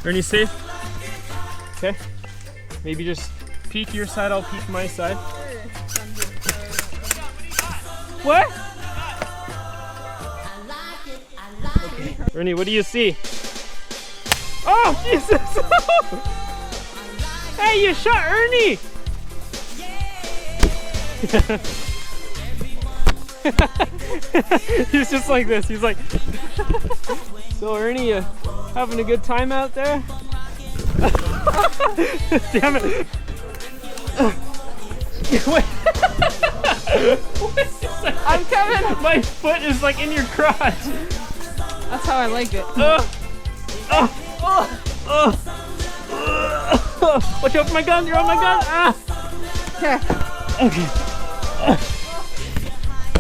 Ernie, safe? Okay. Maybe just peek your side, I'll peek my side. What? Okay. Ernie, what do you see? Oh, Jesus! Hey, you shot Ernie! He's just like this. He's like, so Ernie, you having a good time out there? Damn it! Wait. I'm coming. My foot is like in your crotch. That's how I like it. Watch out for my gun! You're on my gun! Ah! Okay.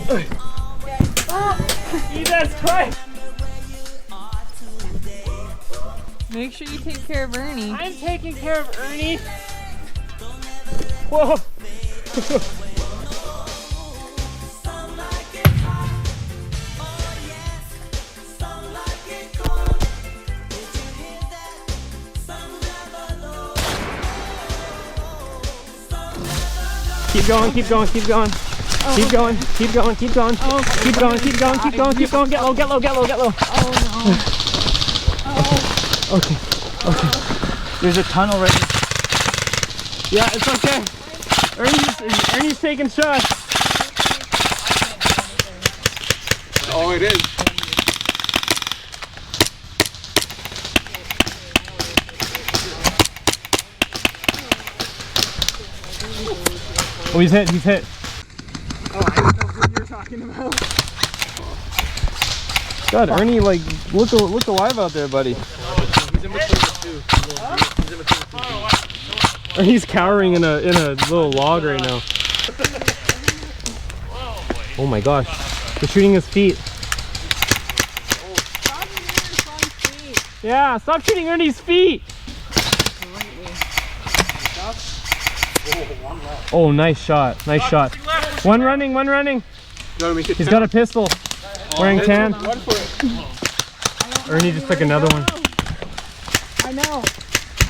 Okay. Jesus Christ! Make sure you take care of Ernie. I'm taking care of Ernie. Whoa! Keep going, keep going, keep going. Oh, keep going, keep going, keep going. Oh, keep going, keep going, keep going, keep going. Get low, get low, get low, get low. Oh no. Oh. Okay, okay. There's a tunnel right there. Yeah, it's okay. Ernie's taking shots. Oh, it is. Oh, he's hit, he's hit. Oh, I didn't know who you were talking about. God, Ernie, like, look alive out there, buddy. He's in between the two. He's in between the two. Ernie's cowering in a little log right now. Oh my gosh, they're shooting his feet. Stop shooting Ernie's feet. Yeah, stop shooting Ernie's feet. Oh, nice shot, nice shot. One running, one running. He's got a pistol. Wearing tan. Ernie just took another one. I know.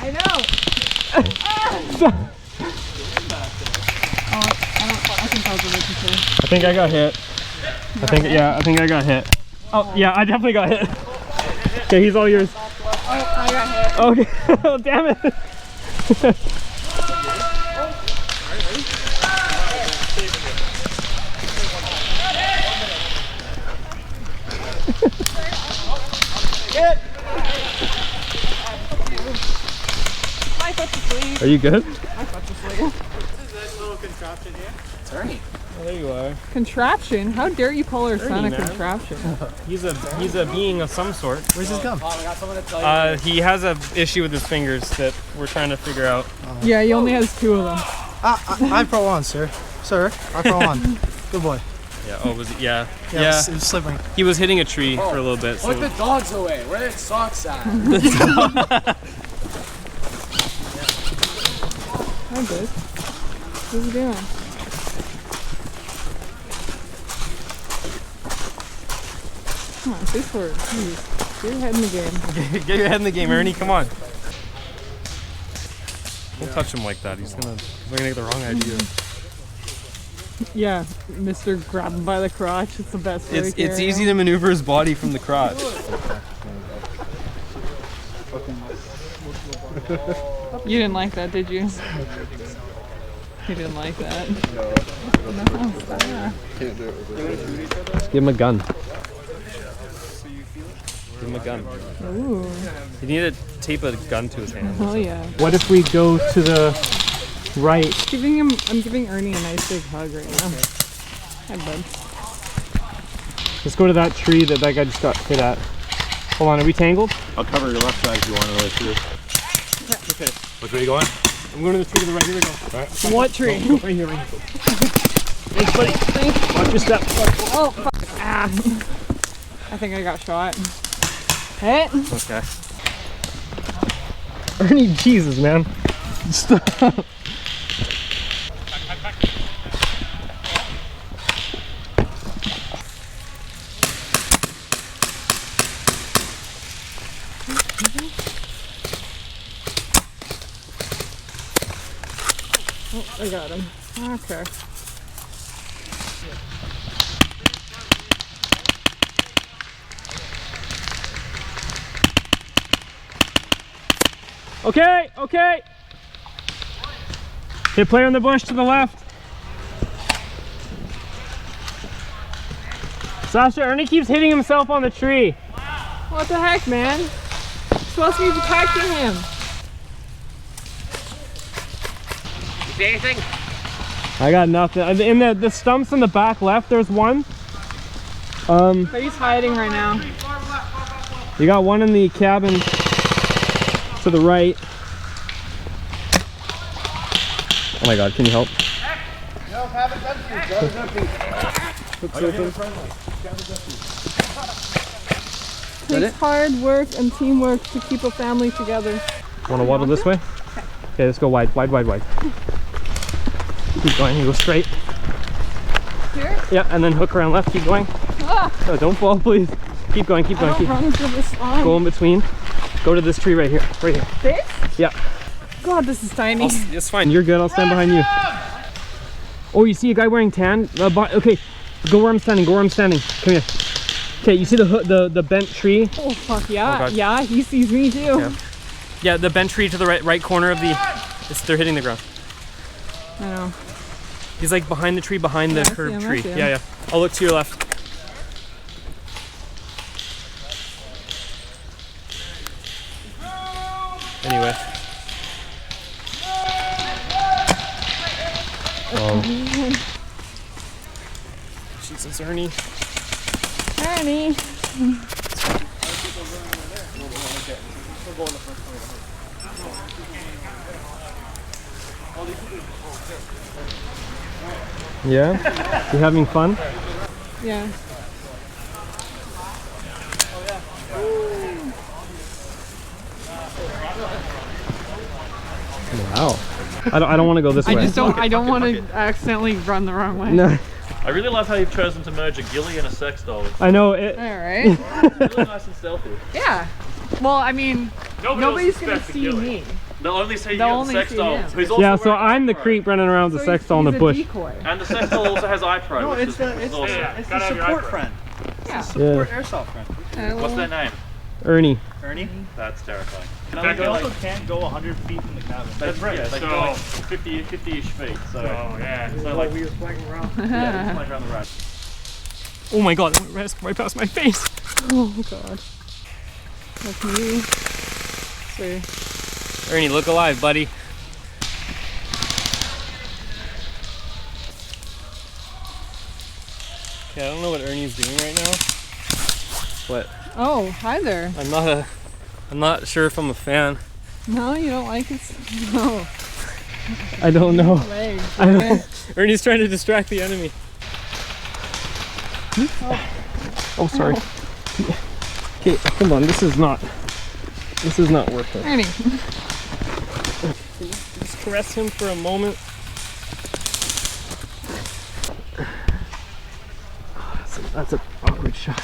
I know. I think I got hit. I think I got hit. Oh yeah, I definitely got hit. Okay, he's all yours. Oh, I got hit. Okay, oh, damn it. My foot's asleep. Are you good? My foot's asleep. This is this little contraption here. It's Ernie. Oh, there you are. Contraption? How dare you call our son a man. contraption? He's a being of some sort. Where's his gum? Oh, I got someone to tell you. He has a issue with his fingers that we're trying to figure out. Yeah, he only has 2 of them. I Pro on, sir. Sir, I Pro on. Good boy. Yeah. Oh, was it? Yeah. Yeah. It was slippery. He was hitting a tree for a little bit. So. Put the dogs away. Where are their socks at? I'm good. What's he doing? Come on, stay forward. Please. Get your head in the game. Get your head in the game, Ernie. Come on. Don't touch him like that. He's gonna get the wrong idea. Yeah, Mr. Grab him by the crotch. It's the best way to carry It's easy him. to maneuver his body from the crotch. You didn't like that, did you? You didn't like that. No, stop. Can't do it. Give him a gun. Give him a gun. Ooh, You need to tape a gun to his hand. hell yeah. What if we go to the right? I'm giving Ernie a nice big hug right now. Hi, bud. Let's go to that tree that guy just got hit at. Hold on, are we tangled? I'll cover your left side if you want to really see. Okay. Which way are you going? I'm going to the tree to the right. Here we go. All right. What tree? Right here, right here. Thanks, buddy. Watch your step. Oh, fuck. Ah. I think I got shot. Hit. Okay. Ernie, Jesus, man. Stop. Oh, I got him. Okay. Okay, okay. Hit player in the bush to the left. Sasha, Ernie keeps hitting himself on the tree. What the heck, man? You're supposed to be protecting him. You see anything? I got nothing. In the stumps in the back left, there's one. But he's hiding right now. You got one in the cabin to the right. Oh my God, can you help? No, cabin's empty. Cabin's empty. Takes hard work and teamwork to keep a family together. Want to waddle this way? Okay, let's go wide, wide, wide, wide. Keep going, you go straight. Here? Yeah, and then hook around left, keep going. Ah, Oh, don't fall, please. Keep going, keep going. I don't run through this line. Go in between. Go to this tree right here, right here. This? Yeah. God, this is tiny. It's fine, you're good, I'll stand behind you. Oh, you see a guy wearing tan? Okay, go where I'm standing, go where I'm standing. Come here. Okay, you see the bent tree? Oh, fuck yeah. Oh, yeah, he sees me too. Yeah. Yeah, the bent tree to the right corner of the... they're hitting the ground. I know. He's like behind the tree, behind the curved tree. I see him. Yeah, yeah. I'll look to your left. Anyway. Jesus, Ernie. Ernie. Yeah? You having fun? Yeah. Wow. I don't want to go this way. I don't want to accidentally run the wrong way. No. I really love how you've chosen to merge a ghillie and a sex doll. It's I know it. All right. really nice and stealthy. Yeah. Well, I mean, nobody's gonna suspects a see ghillie. me. They'll only see you They'll and the only sex see doll. him. Who's also Yeah, so wearing I'm the eye creep running around with the sex doll in the bush. Decoy. pro. And the sex doll also has eye pro. No, which it's is the awesome. it's the support friend. Yeah. Support airsoft friend. What's their name? Ernie. Ernie. That's terrifying. Can They go also can't go 100 feet from the cabin. That's right. Yeah, They so- go like 50-ish feet. So yeah. So like we were flying around. yeah, it's like around the road. Oh my God, it went right past my face. Oh God. That's me. See. Ernie, look alive, buddy. Okay, I don't know what Ernie's doing right now. But Oh, hi there. I'm not sure if I'm a fan. No, you don't like it? No. I don't know. Legs. I don't. Ernie's trying to distract the enemy. Oh, sorry. Okay, come on. This is not worth it. Ernie. Just caress him for a moment. That's an awkward shot.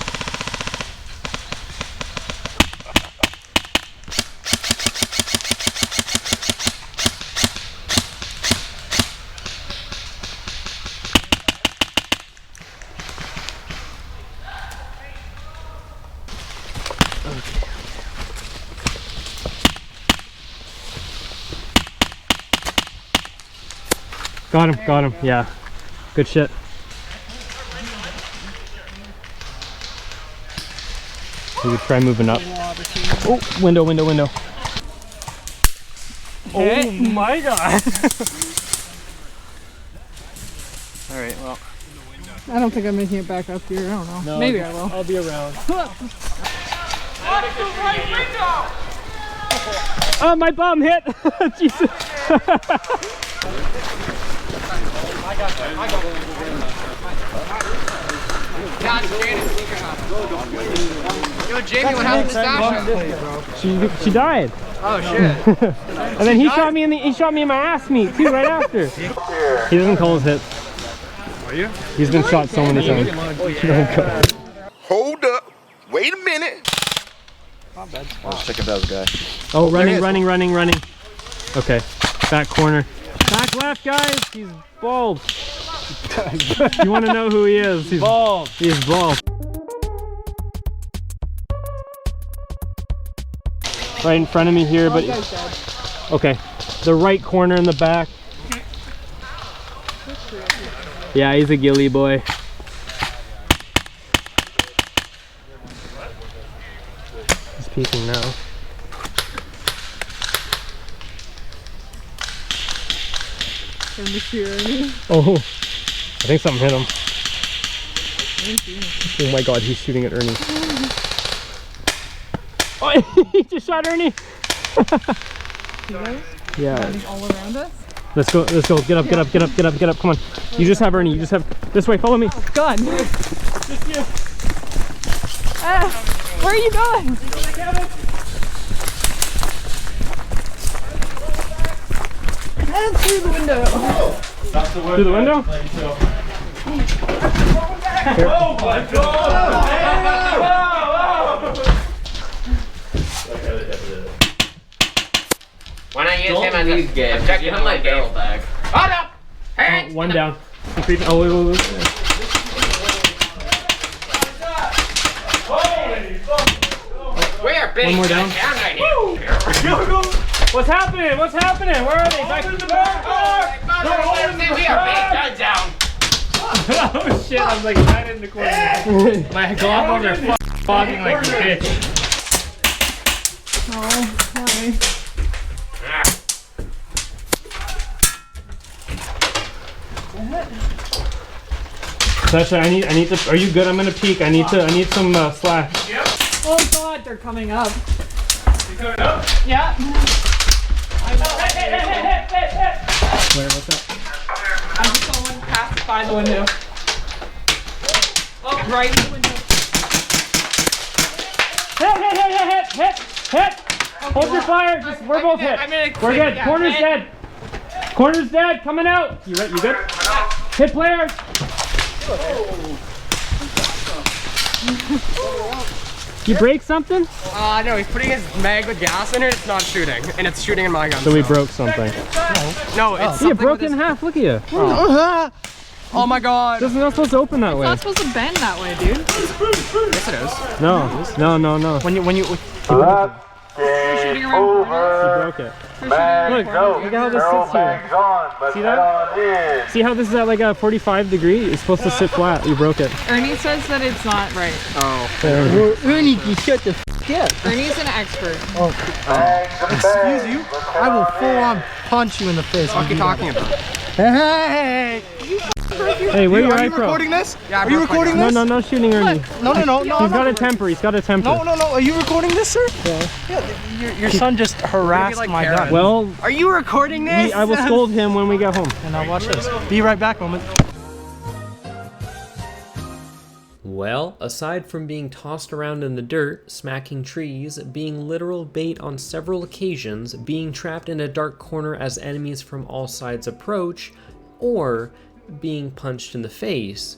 Got him, yeah. Good shit. We would try moving up. Oh, window. Oh my God. Alright, well. I don't think I'm making it back up here. I don't know. No, Maybe I will. I'll be around. Oh, my bum hit! Jesus. Yo, Jamie, what happened to Sasha? She died. Oh shit. And then he shot me in my ass meat too right after. He doesn't call his hits. Are you? He's been shot so many times. Hold up. Wait a minute. I was checking that guy. Oh, running. Okay, back corner. Back left, guys. He's bald. You want to know who he is? He's bald. He's bald. Right in front of me here, but okay. The right corner in the back. Yeah, he's a ghillie boy. He's peeking now. Oh, I think something hit him. Oh my god, he's shooting at Ernie. Oh, he just shot Ernie. Yeah. All around us? Let's go, get up, get up, get up, get up, get up. Come on. You just have Ernie, you just have, this way, follow me. God. Just you. Where are you going? And through the window. Through the window? Oh my god! When I use him as a objective, I'm like barrel bag. Oh no! Hey! Oh, one down. Oh, wait, wait, wait. We are big. One more down. Right here. What's happening? What's happening? Where are they? Back to the back. We are big guns down. Oh shit, I was like right in the corner. My goggles are fogging like a bitch. Oh, hi. Sasha, I need to, are you good? I'm gonna peek. I need some slack. Yep. Oh god, they're coming up. You coming up? Yeah. Where, what's that? I just saw one pass by the window. Oh, right in the window. Hit! Hold your fire. Just, we're both hit. We're good. Yeah, Corner's dead. Corner's dead. Coming out. You right? You good? Hit player. You break something? No, he's putting his mag with gas in it. It's not shooting, and it's shooting in my gun. So we broke something. No, it's You broke it in half. Look at you. Oh my god. This is not supposed to open that It's way. not supposed to bend that way, dude. Yes, it is. No. When you You're shooting around corners. You broke it. You're shooting around Look corners. how this sits here. See that? See how this is at like a 45 degree? It's supposed to sit flat. You broke it. Ernie says that it's not right. Ernie, you shut the f up. Ernie's an expert. Excuse you? I will full on punch you in the face. What are you talking about? Hey! Hey, where are your Are you iPro? recording this? Yeah, Are you recording this? No shooting Ernie. No. He's got a temper. He's got a temper. No. Are you recording this, sir? Yeah. Your son just harassed like my Karen. gun. Well, Are you recording this? I will scold him when we get home. And now watch this. Be right back, moment. Well, aside from being tossed around in the dirt, smacking trees, being literal bait on several occasions, being trapped in a dark corner as enemies from all sides approach, or being punched in the face,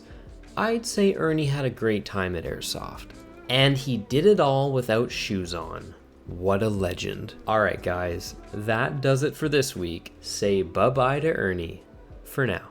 I'd say Ernie had a great time at Airsoft. And he did it all without shoes on. What a legend. Alright guys, that does it for this week. Say bye-bye to Ernie. For now.